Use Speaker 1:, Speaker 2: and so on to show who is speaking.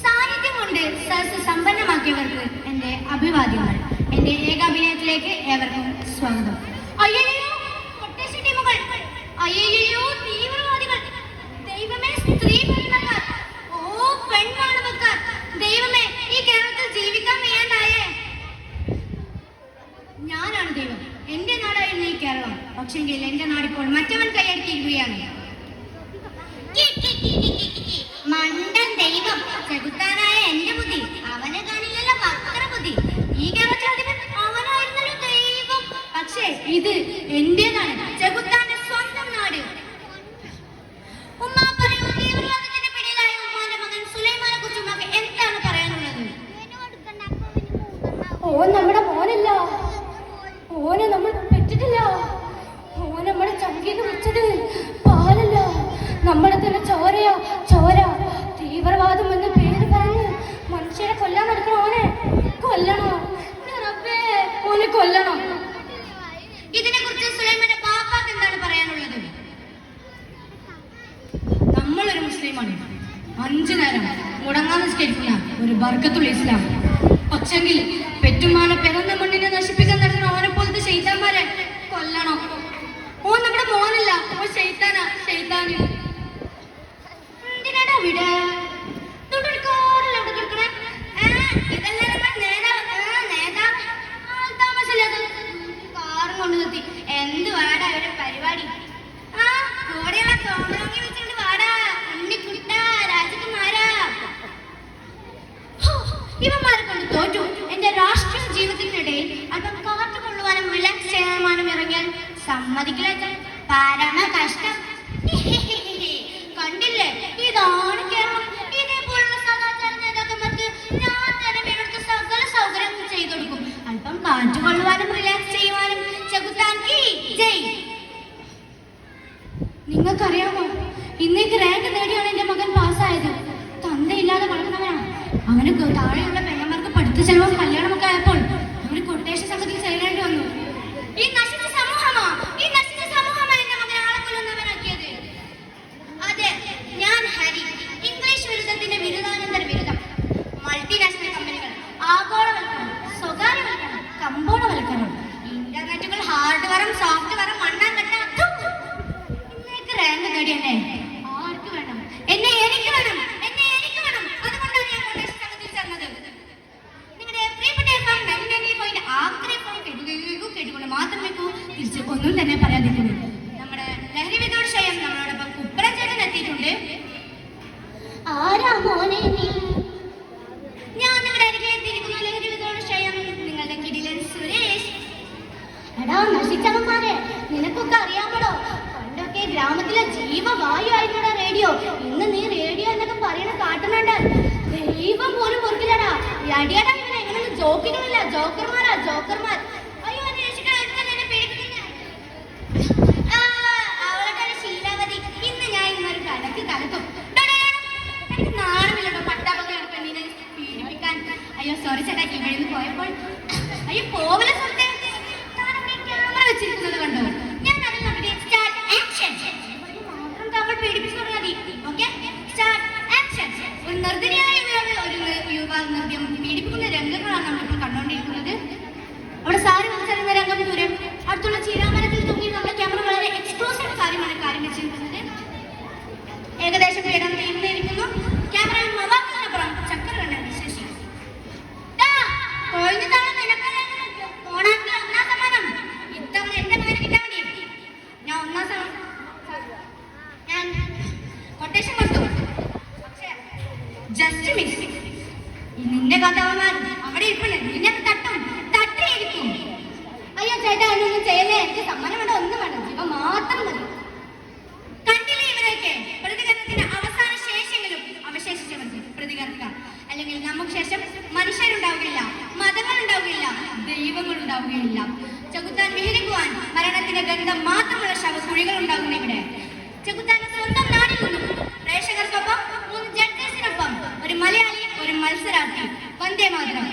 Speaker 1: സാന്നിധ്യം കൊണ്ട് സമ്പന്നമാക്കിയവർക്ക് എന്റെ അഭിവാദ്യങ്ങൾ. എന്റെ ഏകാഭിനയത്തിലേക്ക് ഏവർക്കും സ്വാഗതം. അയ്യോ കൊട്ടേഷൻ ടീമുകൾ, അയ്യോ തീവ്രവാദികൾ, ദൈവമേ സ്ത്രീ പീഡനക്കാർ, ഓ പെൺമാണവക്കാർ, ദൈവമേ ഈ കേരളത്തിൽ ജീവിക്കാൻ വയ്യാണ്ടായേ. ഞാനാണ് ദൈവം, എന്റെ നാടായിരുന്നു ഈ കേരളം. പക്ഷെങ്കിൽ എന്റെ നാടിപ്പോൾ മറ്റവൻ കൈയടക്കിയിരിക്കുകയാണ്. മണ്ടൻ ദൈവം, ചെകുത്താനായ എന്റെ ബുദ്ധി അവനെ കാണില്ലല്ലോ വക്ര ബുദ്ധി. ഈ കേരളത്തിൽ അവനായിരുന്നല്ലോ ദൈവം. പക്ഷേ ഇത് എന്റേതാണ്, ചെകുത്താന്റെ സ്വന്തം നാട്. ഉമ്മ പറയൂ, തീവ്രവാദത്തിന്റെ പിടിയിലായ ഉമ്മാന്റെ മകൻ സുലൈമാനെ കുറിച്ച് ഉമ്മക്ക് എന്താണ് പറയാനുള്ളത്?
Speaker 2: ഓൻ നമ്മുടെ മോനല്ല, ഓനെ നമ്മൾ പെറ്റിട്ടില്ല. ഓൻ നമ്മുടെ ചങ്കീന്ന് വിളിച്ചത് പാലല്ല, നമ്മളെ തന്നെ ചോരയാ ചോര. തീവ്രവാദം എന്ന പേര് പറഞ്ഞ് മനുഷ്യരെ കൊല്ലാൻ നടക്കണം. ഓനെ കൊല്ലണം, ഓനെ കൊല്ലണം.
Speaker 1: ഇതിനെ കുറിച്ച് സുലൈമാന്റെ പാപ്പാക്ക് എന്താണ് പറയാനുള്ളത്? നമ്മളൊരു മുസ്ലിമാണ്, 5 നേരം മുടങ്ങാതെ നിസ്കരിക്കുന്ന ഒരു ബർക്കത്തുൽ ഇസ്ലാം. പക്ഷെങ്കിൽ പെറ്റുമാനെ പിറന്ന മണ്ണിനെ നശിപ്പിക്കാൻ നടക്കുന്ന ഓനെ പോലത്തെ ശൈത്താന്മാരെ കൊല്ലണം. ഓൻ നമ്മുടെ മോനല്ല, ഓ ശൈത്താനാ, ശൈത്താന്. എന്തിനാടാ ഇവിടെ കാറും കൊണ്ട് നിർത്തി. എന്ത് വാടാ അവരുടെ പരിപാടി? ആ കൂടെയുള്ള തോമറങ്ങി വെച്ചിട്ട് വാടാ ഉണ്ണിക്കുട്ട രാജകുമാരാ. ഇവന്മാരെ കൊണ്ട് തോറ്റു. എന്റെ രാഷ്ട്രീയ ജീവിതത്തിനിടയിൽ അല്പം കാത്തുകൊള്ളുവാനും റിലാക്സ് ചെയ്യാനും ഇറങ്ങിയാൽ സമ്മതിക്കില്ല. പരമ കഷ്ടം. കണ്ടില്ലേ, ഇതാണ് കേരളം. ഇതേപോലുള്ള സദാചാര നേതാക്കന്മാർക്ക് ഞാൻ തന്നെ വീടെടുത്ത് സകല സൗകര്യം ചെയ്തു കൊടുക്കും. അല്പം കാറ്റുകൊള്ളുവാനും റിലാക്സ് ചെയ്യുവാനും ചെകുത്താൻ കീ ജയ്. നിങ്ങൾക്കറിയാമോ, ഇന്നേക്ക് റാങ്ക് നേടിയാണ് എന്റെ മകൻ പാസ്സായത്. തന്തയില്ലാതെ വളർന്നവനാണ്. അവന് താഴെയുള്ള പെണ്ണന്മാർക്ക് പഠിത്ത ചെലവും കല്യാണമൊക്കെ ആയപ്പോൾ അവന് കൊട്ടേഷൻ സംഘത്തിൽ ചേരേണ്ടി വന്നു. ഈ നശിച്ച സമൂഹമാ, ഈ നശിച്ച സമൂഹമാ എന്റെ മകനെ ആളെ കൊല്ലുന്നവനാക്കിയത്. അതെ, ഞാൻ ഹരി. ഇംഗ്ലീഷ് ബിരുദത്തിന്റെ ബിരുദാനന്തര ബിരുദം. മൾട്ടിനാഷണൽ കമ്പനികൾ, ആഗോളവൽക്കരണം, സ്വകാര്യവൽക്കരണം, കമ്പോളവൽക്കരണം, ഇന്റർനെറ്റുകൾ, ഹാർഡ്വെയറും സോഫ്റ്റ്വെയറും മണ്ണാൻ കെട്ട ഇന്നേക്ക് റാങ്ക് നേടിയല്ലേ ആർക്ക് വേണം? എന്നെ എനിക്ക് വേണം, എന്നെ എനിക്ക് വേണം. അതുകൊണ്ടാണ് ഞാൻ കൊട്ടേഷൻ സംഘത്തിൽ ചേർന്നത്. നിങ്ങളുടെ പ്രിയപ്പെട്ട കേട്ടുകൊണ്ട് മാത്രം വെക്കൂ, തിരിച്ച് ഒന്നും തന്നെ പറയാതിരിക്കുന്നു. നമ്മുടെ ലഹരി വിദൂര ക്ഷയം നമ്മളോടൊപ്പം കുപ്പറം ചേട്ടൻ എത്തിയിട്ടുണ്ട്.
Speaker 2: ആരാ മോനെ നീ?
Speaker 1: ഞാൻ നിങ്ങളുടെ അരികെ എത്തിയിരിക്കുന്നു ലഹരി വിദൂര ക്ഷയം, നിങ്ങളുടെ കിടിലൻ സുരേഷ്.
Speaker 2: എടാ നശിച്ചവന്മാരെ, നിനക്കൊക്കെ അറിയാമോ, പണ്ടൊക്കെ ഗ്രാമത്തിലെ ജീവവായു ആയിരുന്നടാ റേഡിയോ. ഇന്ന് നീ റേഡിയോ എന്നൊക്കെ പറയണ കാട്ടുന്നുണ്ട്. ദൈവം പോലും പൊറുക്കില്ലടാ. അടിയടാ ഇവനെ, ഇങ്ങനെ ജോക്കികളില്ല, ജോക്കർമാരാ ജോക്കർമാർ.
Speaker 1: അയ്യോ എന്നെ പേടിപ്പിക്കുന്ന അവളുടെ ശീലാവതി. ഇന്ന് ഞാൻ ഇന്നൊരു കലക്ക് കലക്കും. എനിക്ക് നാണമില്ലട്ടോ പട്ടാപകരം പെണ്ണിനെ പീഡിപ്പിക്കാൻ. അയ്യോ സോറി ചേട്ടാ, ഇവിടെ നിന്ന് പോയപ്പോൾ അയ്യോ പോവല സുഹൃത്തെ. ക്യാമറ വെച്ചിരിക്കുന്നത് കണ്ടോ? ഞാൻ അതിൽ നമ്മുടെ സ്റ്റാർട്ട് ആക്ഷൻ മാത്രം താങ്കൾ പീഡിപ്പിച്ചു തുടങ്ങാതി. Okay, start action. ഒരു നിർദ്ദനിയായ ഒരു യുവാവ് നൃത്യം പീഡിപ്പിക്കുന്ന രംഗങ്ങളാണ് നമ്മളിപ്പോൾ കണ്ടുകൊണ്ടിരിക്കുന്നത്. അവിടെ സാരി വലിച്ചെറിയുന്ന രംഗം ദൂരം അടുത്തുള്ള ചീരാമരത്തിൽ തൂങ്ങി നമ്മുടെ ക്യാമറ വളരെ എക്സ്ക്ലൂസീവ് കാര്യമാണ് കാര്യം വെച്ചിരിക്കുന്നത്. ഏകദേശം പീഡനം തീർന്നിരിക്കുന്നു. ക്യാമറയിൽ മവാക്കിനപ്പുറം ചക്കര കണ്ടാണ് ശശി. കൊഴിഞ്ഞതാണ് നിനക്കല്ലേ ഓണാക്കിയ 1-ാം സമ്മാനം. ഇത്തവണ എന്റെ മകനെ കിട്ടാൻ മതി. ഞാൻ 1-ാം സമ്മാനം ഞാൻ കൊട്ടേഷൻ കൊടുത്തു. പക്ഷേ ജസ്റ്റ് മിസ്. നിന്റെ കഥാവന്മാർ അവിടെ ഇരിപ്പുണ്ട്, നിന്നെ തട്ടും തട്ടിയിരിക്കും. അയ്യോ ചേട്ടാ, എന്നൊന്നും ചെയ്യല്ലേ, എനിക്ക് സമ്മാനം വേണ്ട, ഒന്നും വേണ്ട, ജീവൻ മാത്രം മതി. കണ്ടില്ലേ ഇവരൊക്കെ? പ്രതികരണത്തിന്റെ അവസാന ശേഷമെങ്കിലും അവശേഷിച്ചവർക്ക് പ്രതികരിക്കാം. അല്ലെങ്കിൽ നമുക്ക് ശേഷം മനുഷ്യരുണ്ടാവുകയില്ല, മതങ്ങളുണ്ടാവുകയില്ല, ദൈവങ്ങളുണ്ടാവുകയില്ല. ചെകുത്താൻ വിഹരിക്കുവാൻ മരണത്തിന്റെ ഗന്ധം മാത്രമുള്ള ശവക്കുഴികൾ ഉണ്ടാകുന്നു ഇവിടെ. ചെകുത്താന്റെ സ്വന്തം നാടിൽ നിന്നും പ്രേക്ഷകർക്കൊപ്പം 3 ജഡ്ജസിനൊപ്പം ഒരു മലയാളി, ഒരു മത്സരാർത്ഥി. വന്ദേ മാതരം.